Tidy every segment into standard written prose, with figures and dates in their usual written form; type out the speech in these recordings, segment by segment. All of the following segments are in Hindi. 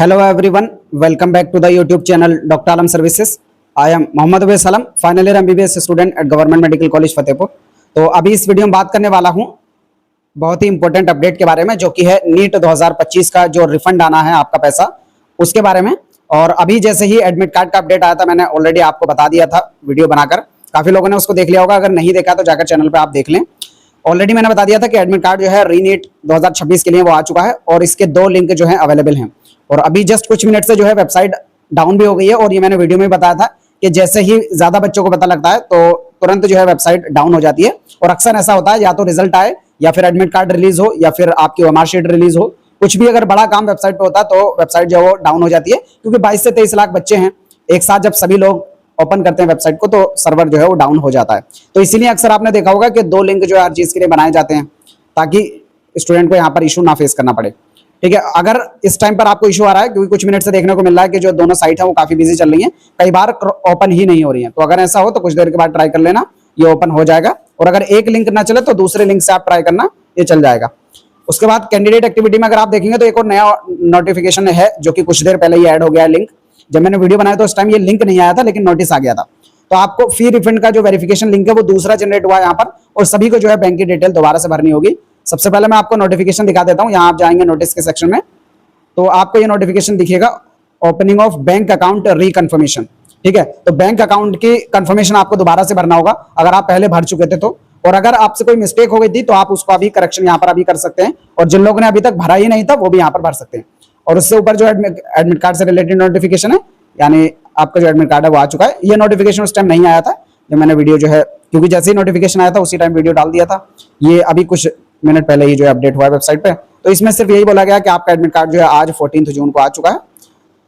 Hello everyone, welcome back to the YouTube channel Dr. Alam Services. I am Mohammad Uwais Alam, final year MBBS student at Government Medical College Fatehpur. तो अभी इस वीडियो में बात करने वाला हूं बहुत ही इंपॉर्टेंट अपडेट के बारे में, जो कि है नीट 2025 का जो रिफंड आना है आपका पैसा, उसके बारे में। और अभी जैसे ही एडमिट कार्ड का अपडेट आया था, मैंने ऑलरेडी आपको बता दिया था वीडियो बनाकर, काफी लोगों ने उसको देख लिया होगा। अगर नहीं देखा तो जाकर चैनल पर आप देख लें। ऑलरेडी मैंने बता दिया था कि एडमिट कार्ड जो है रीनीट 2026 के लिए वो आ चुका है और इसके 2 लिंक जो है अवेलेबल हैं। और अभी जस्ट कुछ मिनट से जो है वेबसाइट डाउन भी हो गई है, और ये मैंने वीडियो में बताया था कि जैसे ही ज्यादा बच्चों को पता लगता है तो तुरंत जो है वेबसाइट डाउन हो जाती है। और अक्सर ऐसा होता है, या तो रिजल्ट आए या फिर एडमिट कार्ड रिलीज हो या फिर आपकी ओएमआर शीट रिलीज हो, कुछ भी अगर बड़ा काम वेबसाइट पे होता है तो वेबसाइट जो है वो डाउन हो जाती है। क्योंकि 22 से 23 लाख बच्चे हैं, एक साथ जब सभी लोग ओपन करते हैं वेबसाइट को तो सर्वर जो है वो डाउन हो जाता है। तो इसीलिए अक्सर आपने देखा होगा कि 2 लिंक जो है हर चीज के लिए बनाए जाते हैं, ताकि स्टूडेंट को यहाँ पर इशू ना फेस करना पड़े। ठीक है, अगर इस टाइम पर आपको इशू आ रहा है, क्योंकि कुछ मिनट से देखने को मिल रहा है कि जो दोनों साइट है वो काफी बिजी चल रही हैं, कई बार ओपन ही नहीं हो रही है, तो अगर ऐसा हो तो कुछ देर के बाद ट्राई कर लेना, ये ओपन हो जाएगा। और अगर एक लिंक ना चले तो दूसरे लिंक से आप ट्राई करना, ये चल जाएगा। उसके बाद कैंडिडेट एक्टिविटी में अगर आप देखेंगे तो एक और नया नोटिफिकेशन है, जो कि कुछ देर पहले ही ऐड हो गया है लिंक। जब मैंने वीडियो बनाया तो उस टाइम ये लिंक नहीं आया था, लेकिन नोटिस आ गया था। तो आपको फी रिफंड का जो वेरिफिकेशन लिंक है वो दूसरा जनरेट हुआ है यहाँ पर, और सभी को जो है बैंक की डिटेल दोबारा से भरनी होगी। सबसे पहले मैं आपको नोटिफिकेशन दिखा देता हूँ। यहाँ आप जाएंगे नोटिस के सेक्शन में, तो आपको ये नोटिफिकेशन दिखेगा, ओपनिंग ऑफ बैंक अकाउंट रिकन्फर्मेशन। ठीक है, तो बैंक अकाउंट की कंफर्मेशन आपको दोबारा से भरना होगा अगर आप पहले भर चुके थे तो। और अगर आपसे कोई मिस्टेक हो गई थी तो आप उसको अभी करेक्शन यहाँ पर अभी कर सकते हैं, और जिन लोगों ने अभी तक भरा ही नहीं था वो भी यहाँ पर भर सकते हैं। और उससे ऊपर जो एडमिट कार्ड से रिलेटेड नोटिफिकेशन है, यानी आपका जो एडमिट कार्ड है वो आ चुका है। ये नोटिफिकेशन उस टाइम नहीं आया था जब मैंने वीडियो जो है, क्योंकि जैसे ही नोटिफिकेशन आया था उसी टाइम वीडियो डाल दिया था। ये अभी कुछ मिनट पहले ही जो है अपडेट हुआ है वेबसाइट पे। तो इसमें सिर्फ यही बोला गया कि आपका एडमिट कार्ड जो है आज 14 जून को आ चुका है।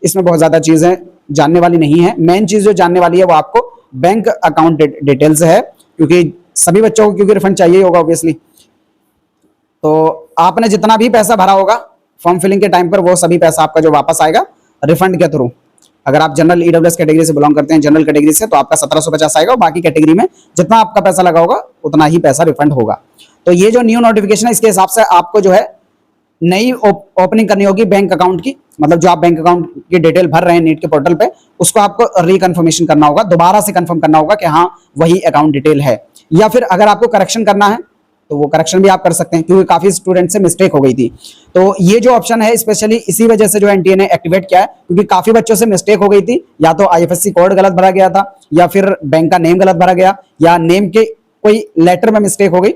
इसमें बहुत ज्यादा चीजें जानने वाली नहीं है। मेन चीज जो जानने वाली है वो आपको बैंक अकाउंट डिटेल्स है, क्योंकि सभी बच्चों को क्योंकि रिफंड चाहिए होगा ऑब्वियसली। तो आपने जितना भी पैसा भरा होगा फॉर्म फिलिंग के टाइम पर, वो सभी पैसा आपका जो वापस आएगा रिफंड के थ्रू। अगर आप जनरल ईडब्ल्यूएस कैटेगरी से बिलोंग करते हैं, जनरल कैटेगरी से, तो आपका 1750 आएगा, और बाकी कैटेगरी में जितना आपका पैसा लगा होगा उतना ही पैसा रिफंड होगा। तो ये जो न्यू नोटिफिकेशन है, इसके हिसाब से आपको जो है नई ओपनिंग करनी होगी बैंक अकाउंट की। मतलब जो आप बैंक अकाउंट की डिटेल भर रहे हैं नीट के पोर्टल पे, उसको आपको रिकन्फर्मेशन करना होगा, दोबारा से कंफर्म करना होगा कि हाँ वही अकाउंट डिटेल है। या फिर अगर आपको करेक्शन करना है तो वो करेक्शन भी आप कर सकते हैं, क्योंकि काफी स्टूडेंट से मिस्टेक हो गई थी। तो ये जो ऑप्शन है स्पेशली इसी वजह से जो एनटीए ने एक्टिवेट किया है, क्योंकि काफी बच्चों से मिस्टेक हो गई थी। या तो आईएफएससी कोड गलत भरा गया था, या फिर बैंक का नेम गलत भरा गया, या नेम के कोई लेटर में मिस्टेक हो गई,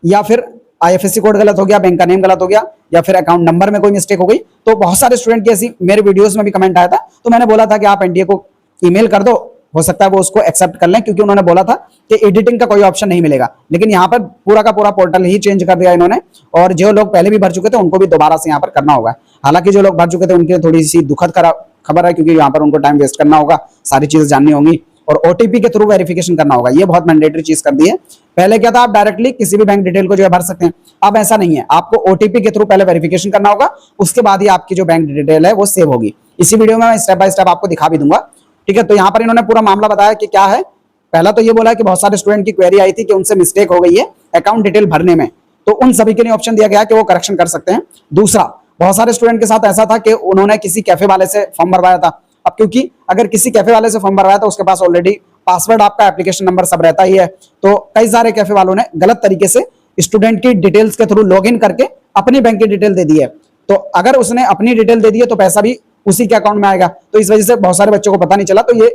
या फिर आईएफएससी कोड गलत हो गया, बैंक का नेम गलत हो गया, या फिर अकाउंट नंबर में कोई मिस्टेक हो गई। तो बहुत सारे स्टूडेंट की ऐसी मेरे वीडियोस में भी कमेंट आया था, तो मैंने बोला था कि आप एनटीए को ईमेल कर दो, हो सकता है वो उसको एक्सेप्ट कर लें, क्योंकि उन्होंने बोला था कि एडिटिंग का कोई ऑप्शन नहीं मिलेगा। लेकिन यहाँ पर पूरा का पूरा पोर्टल ही चेंज कर दिया इन्होंने, और जो लोग पहले भी भर चुके थे उनको भी दोबारा से यहाँ पर करना होगा। हालांकि जो लोग भर चुके थे उनके थोड़ी सी दुखद खबर है, क्योंकि यहाँ पर उनको टाइम वेस्ट करना होगा, सारी चीजें जाननी होंगी, और ओटीपी के थ्रू वेरिफिकेशन करना होगा। ये बहुत मैंडेटरी चीज कर दी है। पहले क्या था, आप डायरेक्टली किसी भी बैंक डिटेल को जो है भर सकते हैं, अब ऐसा नहीं है। आपको ओटीपी के थ्रू पहले वेरिफिकेशन करना होगा, उसके बाद ही आपकी जो बैंक डिटेल है वो सेव होगी। इसी वीडियो में मैं स्टेप बाय स्टेप आपको दिखा भी दूंगा। ठीक है, तो यहाँ पर इन्होंने पूरा मामला बताया कि क्या है। पहला तो ये बोला कि बहुत सारे स्टूडेंट की क्वेरी आई थी कि उनसे मिस्टेक हो गई है अकाउंट डिटेल भरने में, तो उन सभी के लिए ऑप्शन दिया गया कि वो करेक्शन कर सकते हैं। दूसरा, बहुत सारे स्टूडेंट के साथ ऐसा था कि उन्होंने किसी कैफे वाले से फॉर्म भरवाया था। अब क्योंकि अगर किसी कैफे वाले से फॉर्म भरवाया तो उसके पास ऑलरेडी पासवर्ड, आपका एप्लीकेशन नंबर सब रहता ही है, तो कई सारे कैफे वालों ने गलत तरीके से स्टूडेंट की डिटेल्स के थ्रू लॉगिन करके अपनी बैंक की डिटेल दे दी है। तो अगर उसने अपनी डिटेल दे दी है तो पैसा भी उसी के अकाउंट में आएगा। तो इस वजह से बहुत सारे बच्चों को पता नहीं चला, तो ये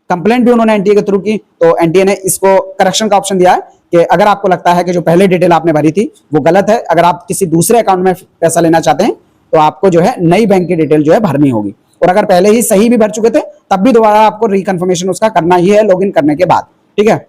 कंप्लेंट भी उन्होंने एनटीए के थ्रू की। तो एनटीए ने इसको करेक्शन का ऑप्शन दिया है कि अगर आपको लगता है कि जो पहले डिटेल आपने भरी थी वो गलत है, अगर आप किसी दूसरे अकाउंट में पैसा लेना चाहते हैं तो आपको जो है नई बैंक की डिटेल जो है भरनी होगी। और अगर पहले ही सही भी भर चुके थे तब भी दोबारा आपको रिकन्फर्मेशन उसका करना ही है लॉगिन करने के बाद। ठीक है,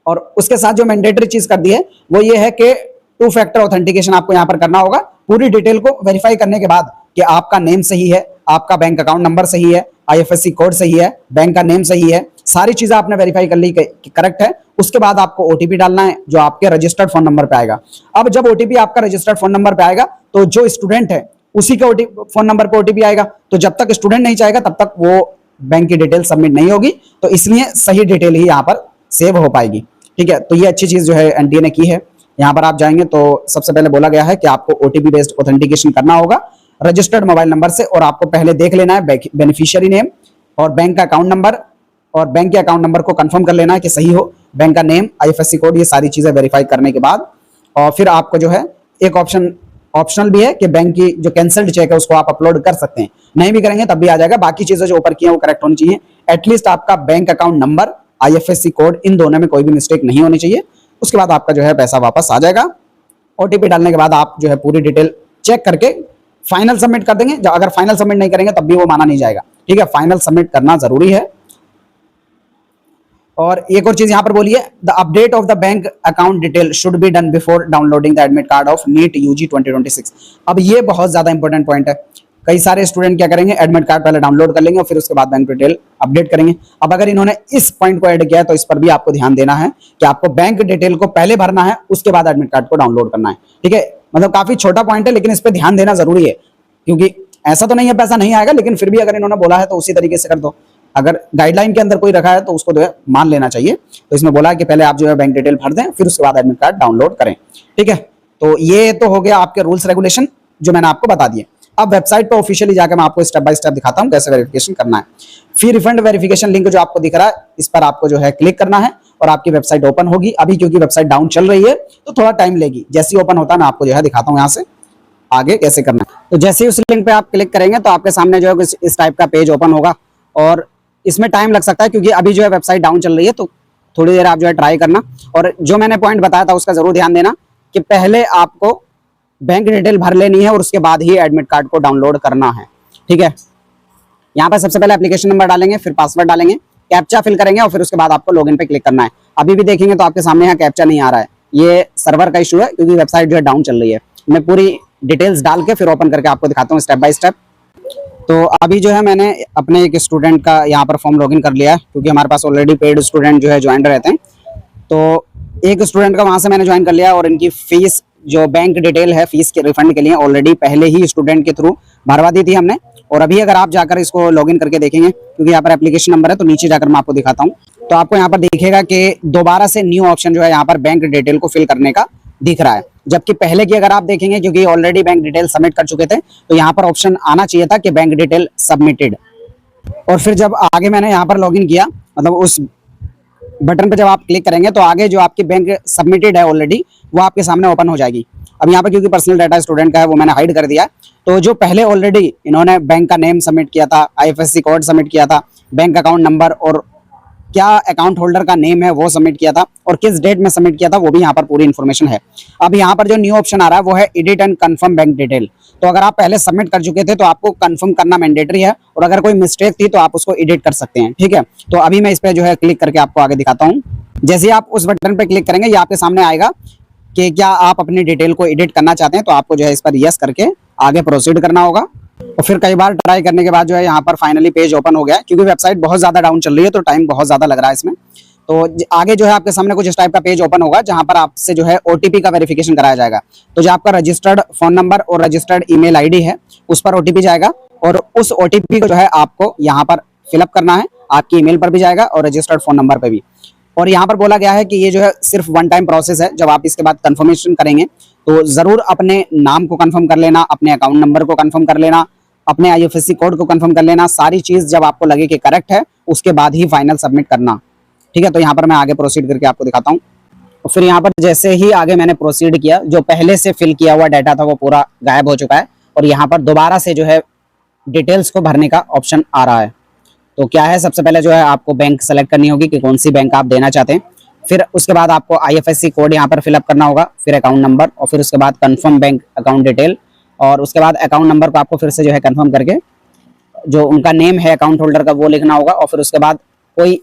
और उसके साथ जो मैंडेटरी चीज कर दी है वो ये है कि 2 फैक्टर ऑथेंटिकेशन आपको यहाँ पर करना होगा, पूरी डिटेल को वेरीफाई करने के बाद कि आपका नेम सही है, आपका बैंक अकाउंट नंबर सही है, आईएफएससी कोड सही है, बैंक का नेम सही है, सारी चीजें आपने वेरीफाई कर ली कि करेक्ट है। उसके बाद आपको ओटीपी डालना है जो आपके रजिस्टर्ड फोन नंबर पे आएगा। अब जब ओटीपी आपका रजिस्टर्ड फोन नंबर पे आएगा तो जो स्टूडेंट है उसी के फोन नंबर पे ओटीपी आएगा, तो जब तक स्टूडेंट नहीं चाहेगा तब तक वो बैंक की डिटेल सबमिट नहीं होगी। तो इसलिए सही डिटेल ही यहाँ पर सेव हो पाएगी। ठीक है, तो ये अच्छी चीज जो है एनटीए ने की है। यहाँ पर आप जाएंगे तो सबसे पहले बोला गया है कि आपको ओटीपी बेस्ड ऑथेंटिकेशन करना होगा, रजिस्टर्ड मोबाइल नंबर से, और आपको पहले देख लेना है बेनिफिशियरी नेम और बैंक का अकाउंट नंबर, और बैंक के अकाउंट नंबर को कंफर्म कर लेना है कि सही हो, बैंक का नेम, आईएफएससी कोड, ये सारी चीजें वेरीफाई करने के बाद, और फिर आपको जो है एक ऑप्शनल भी है कि बैंक की जो कैंसल्ड चेक है उसको आप अपलोड कर सकते हैं, नहीं भी करेंगे तब भी आ जाएगा। बाकी चीजें जो ऊपर की हैं वो करेक्ट होनी चाहिए। एटलीस्ट आपका bank account number, IFSC code, इन दोनों में कोई भी मिस्टेक नहीं होनी चाहिए। उसके बाद आपका जो है पैसा वापस आ जाएगा। ओटीपी डालने के बाद आप जो है पूरी डिटेल चेक करके फाइनल सबमिट कर देंगे। अगर फाइनल सबमिट नहीं करेंगे तब भी वो माना नहीं जाएगा, ठीक है। फाइनल सबमिट करना जरूरी है। और एक और चीज यहां पर बोलिए, the update of the bank account detail should be done before downloading the admit card of NEET UG 2026। अब ये बहुत ज्यादा इंपॉर्टेंट पॉइंट है। कई सारे स्टूडेंट क्या करेंगे, एडमिट कार्ड पहले डाउनलोड कर लेंगे और फिर उसके बाद बैंक डिटेल अपडेट करेंगे। अब अगर इन्होंने इस पॉइंट को ऐड किया है तो इस पर भी आपको ध्यान देना है कि आपको बैंक डिटेल को पहले भरना है, उसके बाद एडमिट कार्ड को डाउनलोड करना है, ठीक है। मतलब काफी छोटा पॉइंट है लेकिन इस पर ध्यान देना जरूरी है, क्योंकि ऐसा तो नहीं है पैसा नहीं आएगा, लेकिन फिर भी अगर इन्होंने बोला है तो उसी तरीके से कर दो। अगर गाइडलाइन के अंदर कोई रखा है तो उसको जो है मान लेना चाहिए। तो इसमें बोला है कि पहले आप जो है बैंक डिटेल भर दें, फिर उसके बाद एडमिट कार्ड डाउनलोड करें, ठीक है। तो ये तो हो गया आपके रूल्स रेगुलेशन जो मैंने आपको बता दिए। अब वेबसाइट पर ऑफिशियली जाकर मैं आपको स्टेप बाय स्टेप दिखाता हूं कैसे वेरिफिकेशन करना है। फी रिफंड वेरिफिकेशन लिंक जो आपको दिख रहा है, इस पर आपको जो है क्लिक करना है और आपकी वेबसाइट ओपन होगी। अभी क्योंकि वेबसाइट डाउन चल रही है तो थोड़ा टाइम लेगी। जैसे ही ओपन होता है मैं आपको जो है दिखाता हूं यहाँ से आगे कैसे करना है। तो जैसे ही उस लिंक पे आप क्लिक करेंगे तो आपके सामने जो है इस टाइप का पेज ओपन होगा, और इसमें टाइम लग सकता है क्योंकि अभी जो है वेबसाइट डाउन चल रही है। तो थोड़ी देर आप जो है ट्राई करना, और जो मैंने पॉइंट बताया था उसका जरूर ध्यान देना कि पहले आपको बैंक डिटेल भर लेनी है और उसके बाद ही एडमिट कार्ड को डाउनलोड करना है, ठीक है। यहाँ पर सबसे पहले एप्लीकेशन नंबर डालेंगे, फिर पासवर्ड डालेंगे, कैप्चा फिल करेंगे और फिर उसके बाद आपको लॉगिन पे क्लिक करना है। अभी भी देखेंगे तो आपके सामने यहाँ कैप्चा नहीं आ रहा है, ये सर्वर का इशू है क्योंकि वेबसाइट जो है डाउन चल रही है। मैं पूरी डिटेल्स डाल के फिर ओपन करके आपको दिखाता हूँ स्टेप बाय स्टेप। तो अभी जो है मैंने अपने एक स्टूडेंट का यहाँ पर फॉर्म लॉगिन कर लिया है, क्योंकि हमारे पास ऑलरेडी पेड स्टूडेंट जो है ज्वाइन रहते हैं। तो एक स्टूडेंट का वहाँ से मैंने ज्वाइन कर लिया और इनकी फीस जो बैंक डिटेल है फीस के रिफंड के लिए ऑलरेडी पहले ही स्टूडेंट के थ्रू भरवा दी थी हमने। और अभी अगर आप जाकर इसको लॉगिन करके देखेंगे, क्योंकि यहाँ पर एप्लीकेशन नंबर है, तो नीचे जाकर मैं आपको दिखाता हूँ। तो आपको यहाँ पर दिखेगा कि दोबारा से न्यू ऑप्शन जो है यहाँ पर बैंक डिटेल को फिल करने का दिख रहा है, जबकि पहले की अगर आप देखेंगे क्योंकि ऑलरेडी बैंक डिटेल सबमिट कर चुके थे तो यहाँ पर ऑप्शन आना चाहिए था कि बैंक डिटेल सबमिटेड। और फिर जब आगे मैंने यहाँ पर लॉगिन किया, मतलब उस बटन पर जब आप क्लिक करेंगे तो आगे जो आपकी बैंक सबमिटेड है ऑलरेडी वो आपके सामने ओपन हो जाएगी। अब यहाँ पर क्योंकि पर्सनल डाटा स्टूडेंट का है वो मैंने हाइड कर दिया। तो जो पहले ऑलरेडी इन्होंने बैंक का नेम सबमिट किया था, आईएफएससी कोड सबमिट किया था, बैंक अकाउंट नंबर और क्या अकाउंट होल्डर का नेम है वो सबमिट किया था, और किस डेट में सबमिट किया था वो भी यहाँ पर पूरी इन्फॉर्मेशन है। अब यहाँ पर जो न्यू ऑप्शन आ रहा है वो है edit and confirm bank detail. तो अगर आप पहले सबमिट कर चुके थे तो आपको कंफर्म करना मैंडेटरी है, और अगर कोई मिस्टेक थी तो आप उसको एडिट कर सकते हैं, ठीक है। तो अभी मैं इस पर जो है क्लिक करके आपको आगे दिखाता हूँ। जैसे आप उस बटन पर क्लिक करेंगे ये आपके सामने आएगा कि क्या आप अपनी डिटेल को एडिट करना चाहते हैं, तो आपको जो है इस पर यस करके आगे प्रोसीड करना होगा। और फिर कई बार ट्राई करने के बाद जो है यहाँ पर फाइनली पेज ओपन हो गया है, क्योंकि वेबसाइट बहुत ज्यादा डाउन चल रही है तो टाइम बहुत ज्यादा लग रहा है इसमें। तो आगे जो है आपके सामने कुछ इस टाइप का पेज ओपन होगा जहां पर आपसे जो है ओटीपी का वेरिफिकेशन कराया जाएगा। तो जो आपका रजिस्टर्ड फोन नंबर और रजिस्टर्ड ईमेल आईडी है उस पर ओटीपी जाएगा, और उस ओटीपी को जो है आपको यहाँ पर फिलअप करना है। आपकी ईमेल पर भी जाएगा और रजिस्टर्ड फोन नंबर पर भी। और यहाँ पर बोला गया है कि ये जो है सिर्फ वन टाइम प्रोसेस है। जब आप इसके बाद कंफर्मेशन करेंगे तो जरूर अपने नाम को कंफर्म कर लेना, अपने अकाउंट नंबर को कंफर्म कर लेना, अपने आईएफएससी कोड को कंफर्म कर लेना। सारी चीज जब आपको लगे कि करेक्ट है उसके बाद ही फाइनल सबमिट करना, ठीक है। तो यहाँ पर मैं आगे प्रोसीड करके आपको दिखाता हूँ। और फिर यहाँ पर जैसे ही आगे मैंने प्रोसीड किया, जो पहले से फिल किया हुआ डाटा था वो पूरा गायब हो चुका है, और यहाँ पर दोबारा से जो है डिटेल्स को भरने का ऑप्शन आ रहा है। तो क्या है, सबसे पहले जो है आपको बैंक सेलेक्ट करनी होगी कि कौन सी बैंक आप देना चाहते हैं। फिर उसके बाद आपको आईएफएससी कोड यहाँ पर फिलअप करना होगा, फिर अकाउंट नंबर, और फिर उसके बाद कंफर्म बैंक अकाउंट डिटेल, और उसके बाद अकाउंट नंबर को आपको फिर से जो है कंफर्म करके जो उनका नेम है अकाउंट होल्डर का वो लिखना होगा, और फिर उसके बाद कोई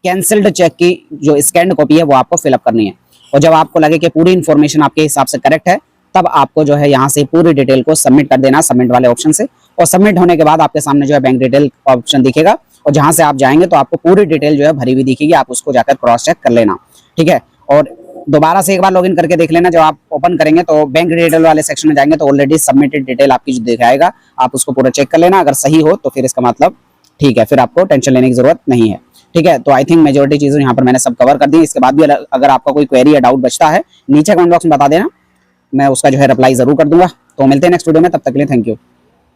कैंसल्ड चेक की जो स्कैन्ड कॉपी है वो आपको फिलअप करनी है। और जब आपको लगे कि पूरी इन्फॉर्मेशन आपके हिसाब से करेक्ट है तब आपको जो है यहाँ से पूरी डिटेल को सबमिट कर देना, सबमिट वाले ऑप्शन से। और सबमिट होने के बाद आपके सामने जो है बैंक डिटेल ऑप्शन दिखेगा, और जहां से आप जाएंगे तो आपको पूरी डिटेल जो है भरी हुई दिखेगी। आप उसको जाकर क्रॉस चेक कर लेना, ठीक है। और दोबारा से एक बार लॉगिन करके देख लेना। जब आप ओपन करेंगे तो बैंक डिटेल वाले सेक्शन में जाएंगे तो ऑलरेडी सबमिटेड डिटेल आपकी जो दिखाएगा, आप उसको पूरा चेक कर लेना। अगर सही हो तो फिर इसका मतलब ठीक है, फिर आपको टेंशन लेने की जरूरत नहीं है, ठीक है। तो आई थिंक मेजोरिटी चीजें यहाँ पर मैंने सब कवर कर दी। इसके बाद भी अगर आपका कोई क्वेरी या डाउट बचता है नीचे कमेंट बॉक्स में बता देना, मैं उसका जो है रिप्लाई ज़रूर कर दूंगा। तो मिलते हैं नेक्स्ट वीडियो में, तब तक के लिए थैंक यू।